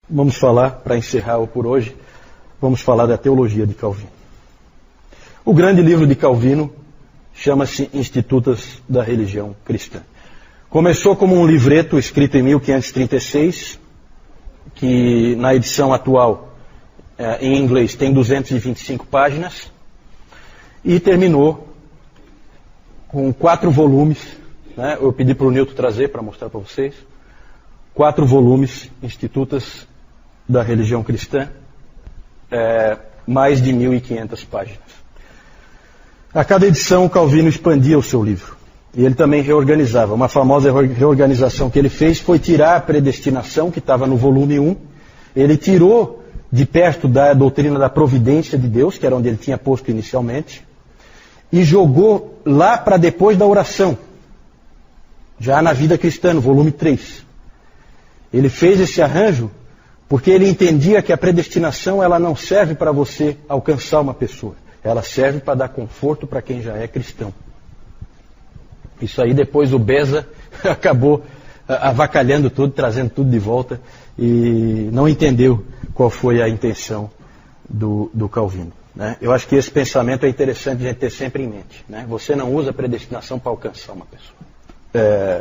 vamos falar, para encerrar por hoje, vamos falar da teologia de Calvino. O grande livro de Calvino chama-se Institutas da Religião Cristã. Começou como um livreto escrito em 1536, que na edição atual, em inglês, tem 225 páginas, e terminou com 4 volumes, né? Eu pedi para o Nilton trazer para mostrar para vocês, 4 volumes, Institutas da Religião Cristã, mais de 1.500 páginas. A cada edição, Calvino expandia o seu livro. E ele também reorganizava. Uma famosa reorganização que ele fez foi tirar a predestinação, que estava no volume 1. Ele tirou de perto da doutrina da providência de Deus, que era onde ele tinha posto inicialmente, e jogou lá para depois da oração, já na vida cristã, no volume 3. Ele fez esse arranjo porque ele entendia que a predestinação ela não serve para você alcançar uma pessoa. Ela serve para dar conforto para quem já é cristão. Isso aí depois o Beza acabou avacalhando tudo, trazendo tudo de volta e não entendeu qual foi a intenção do Calvino. Né? Eu acho que esse pensamento é interessante a gente ter sempre em mente. Né? Você não usa a predestinação para alcançar uma pessoa.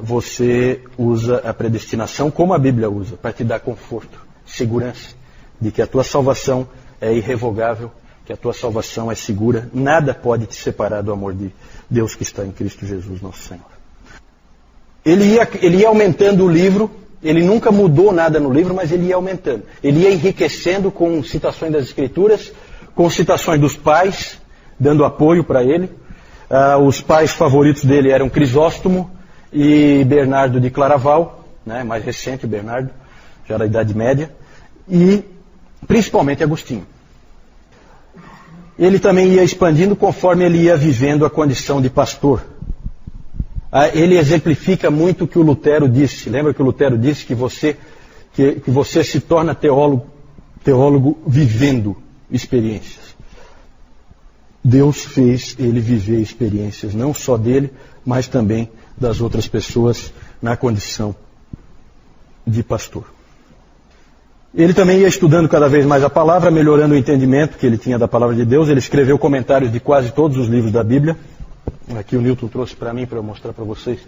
Você usa a predestinação como a Bíblia usa, para te dar conforto, segurança de que a tua salvação é irrevogável, que a tua salvação é segura, nada pode te separar do amor de Deus que está em Cristo Jesus, nosso Senhor. Ele ia aumentando o livro, ele nunca mudou nada no livro, mas ele ia aumentando. Ele ia enriquecendo com citações das Escrituras, com citações dos pais, dando apoio para ele. Os pais favoritos dele eram Crisóstomo e Bernardo de Claraval, né, mais recente Bernardo, já da Idade Média, e principalmente Agostinho. Ele também ia expandindo conforme ele ia vivendo a condição de pastor. Ele exemplifica muito o que o Lutero disse. Lembra que o Lutero disse que você se torna teólogo vivendo experiências. Deus fez ele viver experiências, não só dele, mas também das outras pessoas na condição de pastor. Ele também ia estudando cada vez mais a palavra, melhorando o entendimento que ele tinha da palavra de Deus. Ele escreveu comentários de quase todos os livros da Bíblia. Aqui o Nilton trouxe para mim, para eu mostrar para vocês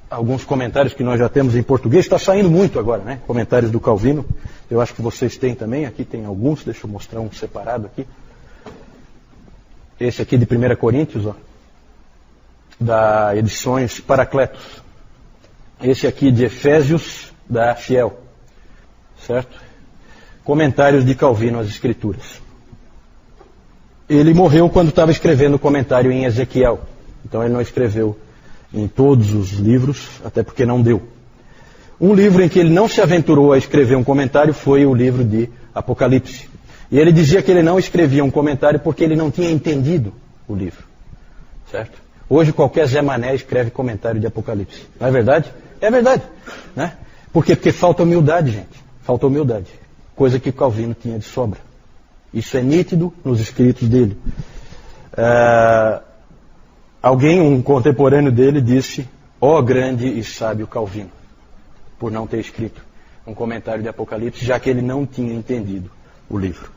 alguns comentários que nós já temos em português. Está saindo muito agora, né? Comentários do Calvino. Eu acho que vocês têm também. Aqui tem alguns. Deixa eu mostrar um separado aqui. Esse aqui de 1 Coríntios, ó, da Edições Paracletos. Esse aqui de Efésios, da Fiel. Certo? Comentários de Calvino às Escrituras. Ele morreu quando estava escrevendo o comentário em Ezequiel. Então ele não escreveu em todos os livros, até porque não deu. Um livro em que ele não se aventurou a escrever um comentário foi o livro de Apocalipse. E ele dizia que ele não escrevia um comentário porque ele não tinha entendido o livro. Certo? Hoje qualquer Zé Mané escreve comentário de Apocalipse. Não é verdade? É verdade. Né? Por quê? Porque falta humildade, gente. Falta humildade. Coisa que Calvino tinha de sobra. Isso é nítido nos escritos dele. Um contemporâneo dele, disse: ó grande e sábio Calvino, por não ter escrito um comentário de Apocalipse, já que ele não tinha entendido o livro.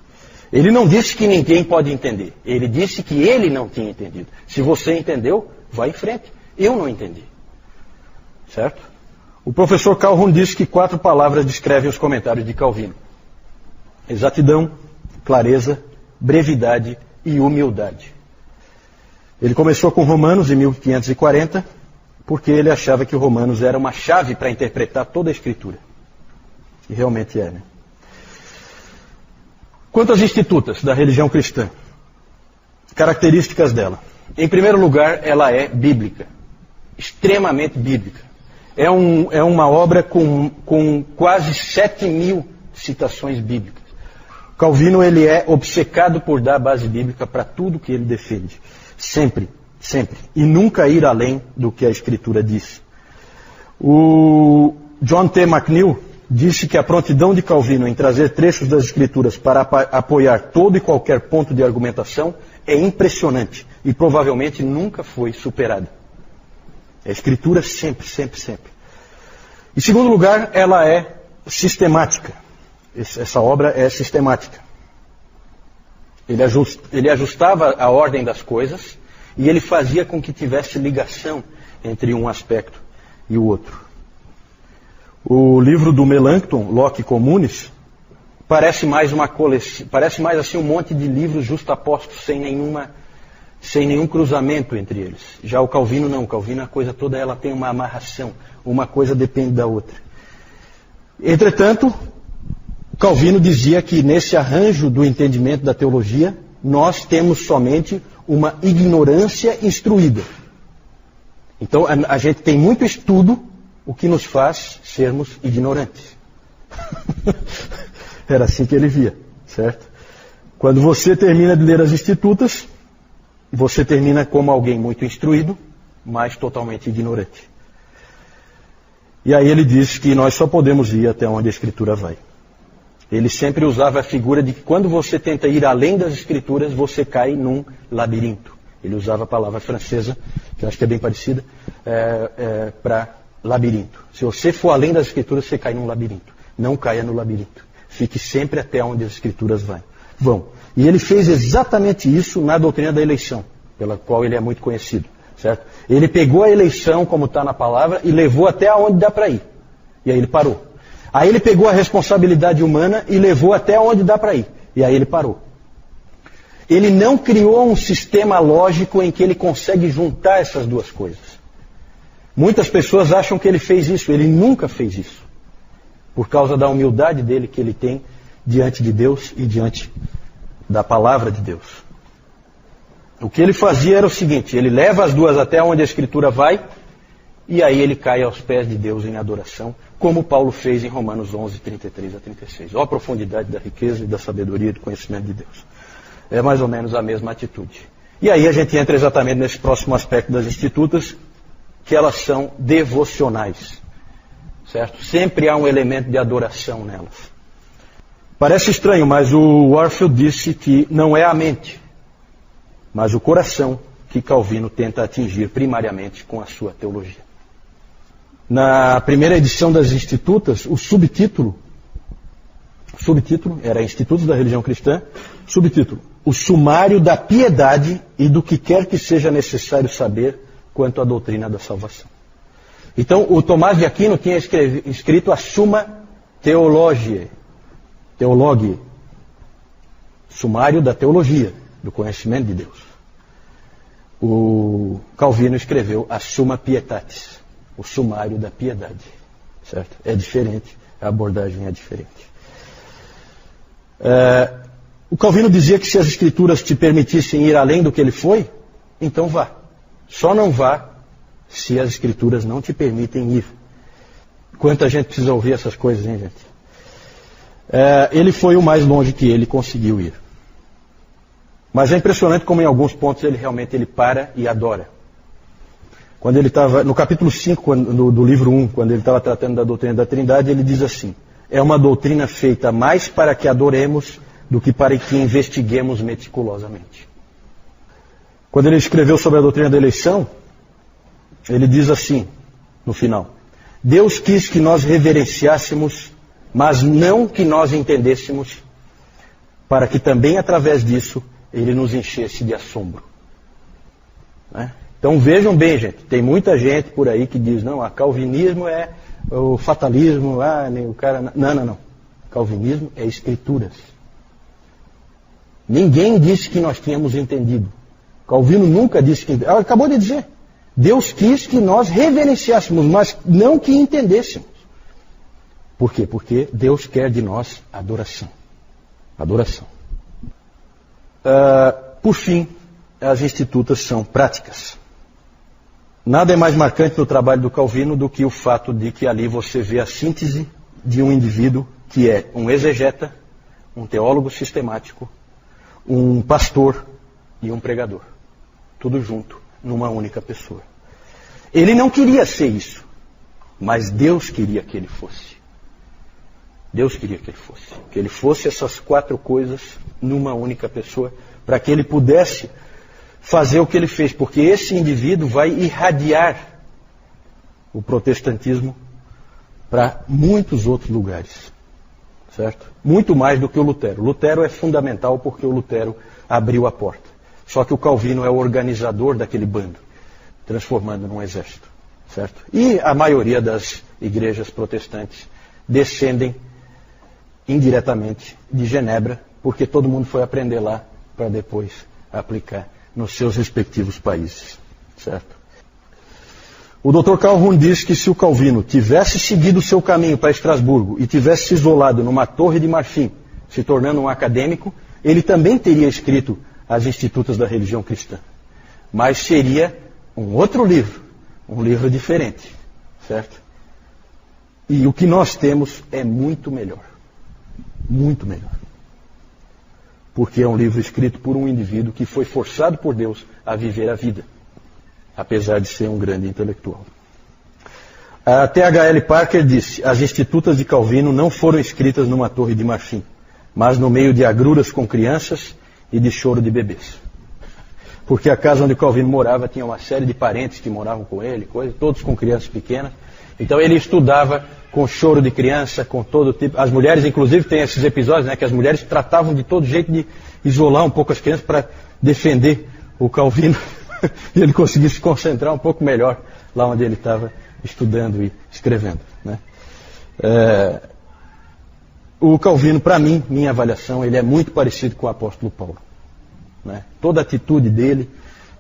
Ele não disse que ninguém pode entender. Ele disse que ele não tinha entendido. Se você entendeu, vá em frente. Eu não entendi. Certo? O professor Calhoun disse que 4 palavras descrevem os comentários de Calvino: exatidão, clareza, brevidade e humildade. Ele começou com Romanos em 1540, porque ele achava que o Romanos era uma chave para interpretar toda a Escritura. E realmente é, né? Quanto às institutas da religião cristã, características dela. Em primeiro lugar, ela é bíblica, extremamente bíblica. É uma obra com quase 7.000 citações bíblicas. Calvino ele é obcecado por dar base bíblica para tudo que ele defende. Sempre, sempre. E nunca ir além do que a Escritura diz. O John T. McNeill disse que a prontidão de Calvino em trazer trechos das Escrituras para apoiar todo e qualquer ponto de argumentação é impressionante e provavelmente nunca foi superada. A Escritura sempre, sempre, sempre. Em segundo lugar, ela é sistemática. Essa obra é sistemática. Ele ajustava a ordem das coisas e ele fazia com que tivesse ligação entre um aspecto e o outro. O livro do Melanchthon, Locke Communis, parece mais assim um monte de livros justapostos, sem nenhum cruzamento entre eles. Já o Calvino não. O Calvino, a coisa toda, ela tem uma amarração. Uma coisa depende da outra. Entretanto, Calvino dizia que nesse arranjo do entendimento da teologia, nós temos somente uma ignorância instruída. Então, a gente tem muito estudo, o que nos faz sermos ignorantes. Era assim que ele via, certo? Quando você termina de ler as Institutas, você termina como alguém muito instruído, mas totalmente ignorante. E aí ele diz que nós só podemos ir até onde a Escritura vai. Ele sempre usava a figura de que quando você tenta ir além das Escrituras, você cai num labirinto. Ele usava a palavra francesa, que eu acho que é bem parecida, para labirinto. Se você for além das Escrituras, você cai num labirinto. Não caia no labirinto. Fique sempre até onde as Escrituras vão. E ele fez exatamente isso na doutrina da eleição, pela qual ele é muito conhecido. Certo? Ele pegou a eleição, como está na palavra, e levou até onde dá para ir. E aí ele parou. Aí ele pegou a responsabilidade humana e levou até onde dá para ir. E aí ele parou. Ele não criou um sistema lógico em que ele consegue juntar essas duas coisas. Muitas pessoas acham que ele fez isso. Ele nunca fez isso. Por causa da humildade dele que ele tem diante de Deus e diante da palavra de Deus. O que ele fazia era o seguinte: ele leva as duas até onde a Escritura vai, e aí ele cai aos pés de Deus em adoração, como Paulo fez em Romanos 11, 33 a 36. Ó a profundidade da riqueza e da sabedoria e do conhecimento de Deus. É mais ou menos a mesma atitude. E aí a gente entra exatamente nesse próximo aspecto das Institutas, que elas são devocionais. Certo? Sempre há um elemento de adoração nelas. Parece estranho, mas o Warfield disse que não é a mente, mas o coração que Calvino tenta atingir primariamente com a sua teologia. Na primeira edição das Institutas, o subtítulo era Institutos da Religião Cristã, subtítulo: O sumário da piedade e do que quer que seja necessário saber quanto à doutrina da salvação. Então, o Tomás de Aquino tinha escrito a Summa Theologiae, sumário da teologia, do conhecimento de Deus. O Calvino escreveu a Summa Pietatis, o sumário da piedade. Certo? É diferente, a abordagem é diferente. O Calvino dizia que se as Escrituras te permitissem ir além do que ele foi, então vá. Só não vá se as Escrituras não te permitem ir. Quanta gente precisa ouvir essas coisas, hein, gente? Ele foi o mais longe que ele conseguiu ir. Mas é impressionante como em alguns pontos ele para e adora. Quando ele estava, no capítulo 5 do livro 1, quando ele estava tratando da doutrina da Trindade, ele diz assim: é uma doutrina feita mais para que adoremos do que para que investiguemos meticulosamente. Quando ele escreveu sobre a doutrina da eleição, ele diz assim, no final: Deus quis que nós reverenciássemos, mas não que nós entendêssemos, para que também através disso ele nos enchesse de assombro. Então vejam bem, gente, tem muita gente por aí que diz: não, calvinismo é o fatalismo, nem o cara... Não. Calvinismo é Escrituras. Ninguém disse que nós tínhamos entendido. Calvino nunca disse que... Ela acabou de dizer. Deus quis que nós reverenciássemos, mas não que entendêssemos. Por quê? Porque Deus quer de nós adoração. Adoração. Por fim, as Institutas são práticas. Nada é mais marcante no trabalho do Calvino do que o fato de que ali você vê a síntese de um indivíduo que é um exegeta, um teólogo sistemático, um pastor e um pregador. Tudo junto, numa única pessoa. Ele não queria ser isso, mas Deus queria que ele fosse. Deus queria que ele fosse. Que ele fosse essas quatro coisas numa única pessoa, para que ele pudesse fazer o que ele fez, porque esse indivíduo vai irradiar o protestantismo para muitos outros lugares. certo? Muito mais do que o Lutero. O Lutero é fundamental porque o Lutero abriu a porta. Só que o Calvino é o organizador daquele bando, transformando num exército, certo? E a maioria das igrejas protestantes descendem indiretamente de Genebra, porque todo mundo foi aprender lá para depois aplicar nos seus respectivos países, certo? O Dr. Calhoun diz que se o Calvino tivesse seguido o seu caminho para Estrasburgo e tivesse se isolado numa torre de marfim, se tornando um acadêmico, ele também teria escrito as Institutas da Religião Cristã. Mas seria um outro livro, um livro diferente, certo? E o que nós temos é muito melhor. Muito melhor. Porque é um livro escrito por um indivíduo que foi forçado por Deus a viver a vida, apesar de ser um grande intelectual. A T.H.L. Parker disse: as Institutas de Calvino não foram escritas numa torre de marfim, mas no meio de agruras com crianças e de choro de bebês. Porque a casa onde Calvino morava tinha uma série de parentes que moravam com ele, todos com crianças pequenas. Então ele estudava com choro de criança, com todo tipo. As mulheres, inclusive, têm esses episódios, né, que as mulheres tratavam de todo jeito de isolar um pouco as crianças para defender o Calvino e ele conseguir se concentrar um pouco melhor lá onde ele estava estudando e escrevendo, né? O Calvino, para mim, minha avaliação, ele é muito parecido com o apóstolo Paulo, né? Toda a atitude dele,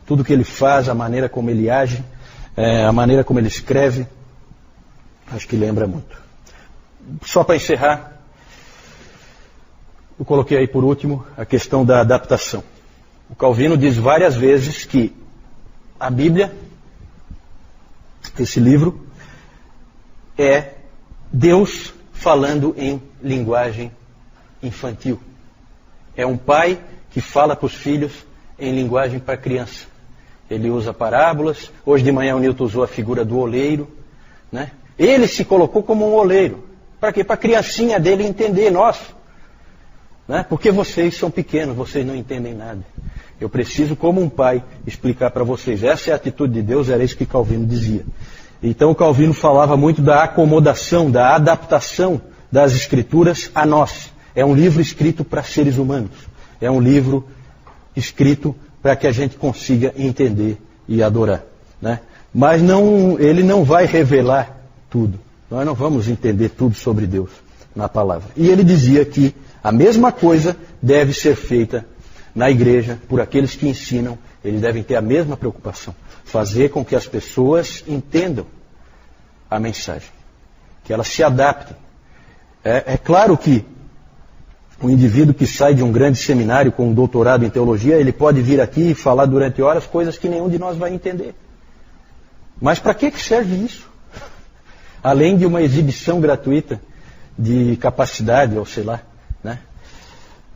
tudo que ele faz, a maneira como ele age, a maneira como ele escreve, acho que lembra muito. Só para encerrar, eu coloquei aí por último a questão da adaptação. O Calvino diz várias vezes que a Bíblia, esse livro, é Deus falando em linguagem infantil. É um pai que fala para os filhos em linguagem para criança. Ele usa parábolas. Hoje de manhã o Newton usou a figura do oleiro, né? Ele se colocou como um oleiro. Para quê? Para a criancinha dele entender, nós. Né? Porque vocês são pequenos, vocês não entendem nada. Eu preciso, como um pai, explicar para vocês. Essa é a atitude de Deus, era isso que Calvino dizia. Então o Calvino falava muito da acomodação, da adaptação das Escrituras a nós. É um livro escrito para seres humanos. É um livro escrito para que a gente consiga entender e adorar, né? Mas ele não vai revelar tudo. Nós não vamos entender tudo sobre Deus na palavra. E ele dizia que a mesma coisa deve ser feita na igreja por aqueles que ensinam. Eles devem ter a mesma preocupação. Fazer com que as pessoas entendam a mensagem. Que elas se adaptem. É claro que o indivíduo que sai de um grande seminário com um doutorado em teologia, ele pode vir aqui e falar durante horas coisas que nenhum de nós vai entender. Mas para que serve isso? Além de uma exibição gratuita de capacidade, ou sei lá, né?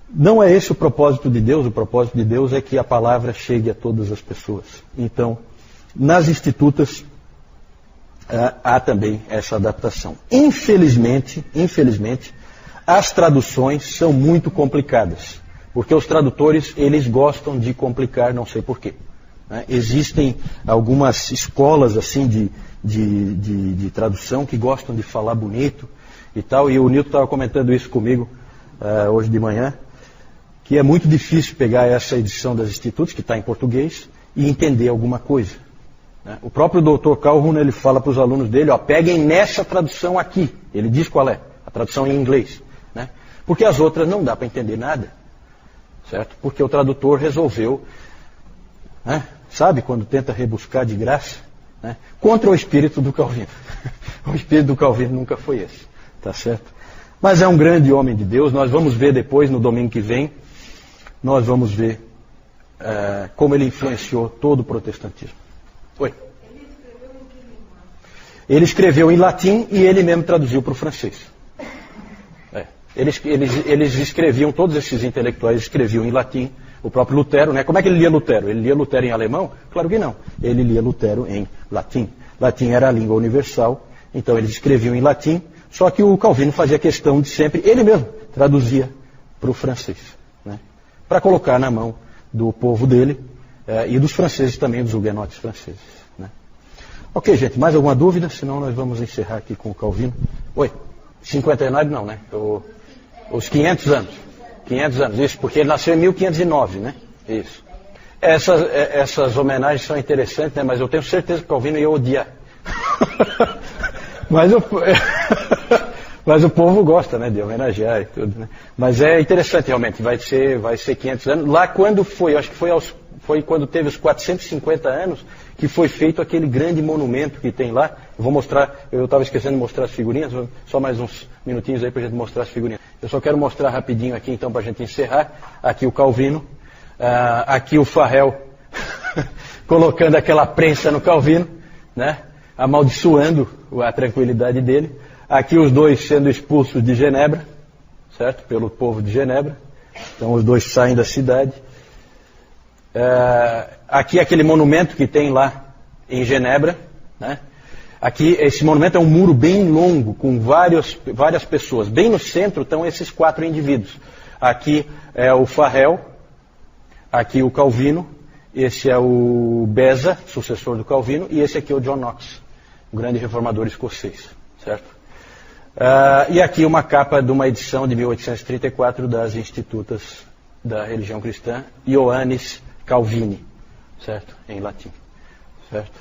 Não é esse o propósito de Deus. O propósito de Deus é que a palavra chegue a todas as pessoas. Então, nas Institutas, há também essa adaptação. Infelizmente, as traduções são muito complicadas. Porque os tradutores, eles gostam de complicar, não sei porquê. Né? Existem algumas escolas assim de tradução que gostam de falar bonito e tal. E o Newton estava comentando isso comigo hoje de manhã, que é muito difícil pegar essa edição das Institutos, que está em português, e entender alguma coisa. Né? O próprio Dr. Calhoun, ele fala para os alunos dele, peguem nessa tradução aqui. Ele diz qual é, a tradução em inglês. Né? Porque as outras não dá para entender nada. Certo? Porque o tradutor resolveu, né? Sabe, quando tenta rebuscar de graça, né? Contra o espírito do Calvino. O espírito do Calvino nunca foi esse. Tá certo? Mas é um grande homem de Deus. Nós vamos ver depois, no domingo que vem, nós vamos ver como ele influenciou todo o protestantismo. Oi? Ele escreveu em latim e ele mesmo traduziu para o francês. Eles escreviam, todos esses intelectuais escreviam em latim. O próprio Lutero, né? Como é que ele lia Lutero? Ele lia Lutero em alemão? Claro que não. Ele lia Lutero em latim. Latim era a língua universal, então eles escreviam em latim. Só que o Calvino fazia questão de sempre, ele mesmo traduzia para o francês, né? Para colocar na mão do povo dele e dos franceses também, dos huguenotes franceses. Né? Ok, gente, mais alguma dúvida? Senão nós vamos encerrar aqui com o Calvino. Oi? 59 não, né? Os 500 anos. 500 anos, isso, porque ele nasceu em 1509, né? Isso. Essas homenagens são interessantes, né? Mas eu tenho certeza que o Calvino ia odiar. Mas o povo gosta, né, de homenagear e tudo, né? Mas é interessante realmente, vai ser 500 anos. Lá quando foi, acho que foi quando teve os 450 anos que foi feito aquele grande monumento que tem lá. Eu vou mostrar, eu estava esquecendo de mostrar as figurinhas, só mais uns minutinhos aí para a gente mostrar as figurinhas. Eu só quero mostrar rapidinho aqui então para a gente encerrar. Aqui o Calvino, aqui o Farrell colocando aquela prensa no Calvino, né? Amaldiçoando a tranquilidade dele. Aqui os dois sendo expulsos de Genebra, certo? Pelo povo de Genebra. Então os dois saem da cidade. Aqui aquele monumento que tem lá em Genebra, né? Aqui esse monumento é um muro bem longo, com várias pessoas. Bem no centro estão esses 4 indivíduos. Aqui é o Farrell, aqui o Calvino, esse é o Beza, sucessor do Calvino, e esse aqui é o John Knox, o grande reformador escocês, certo? E aqui uma capa de uma edição de 1834 das Institutas da Religião Cristã, Ioannis Calvini, certo? Em latim, certo?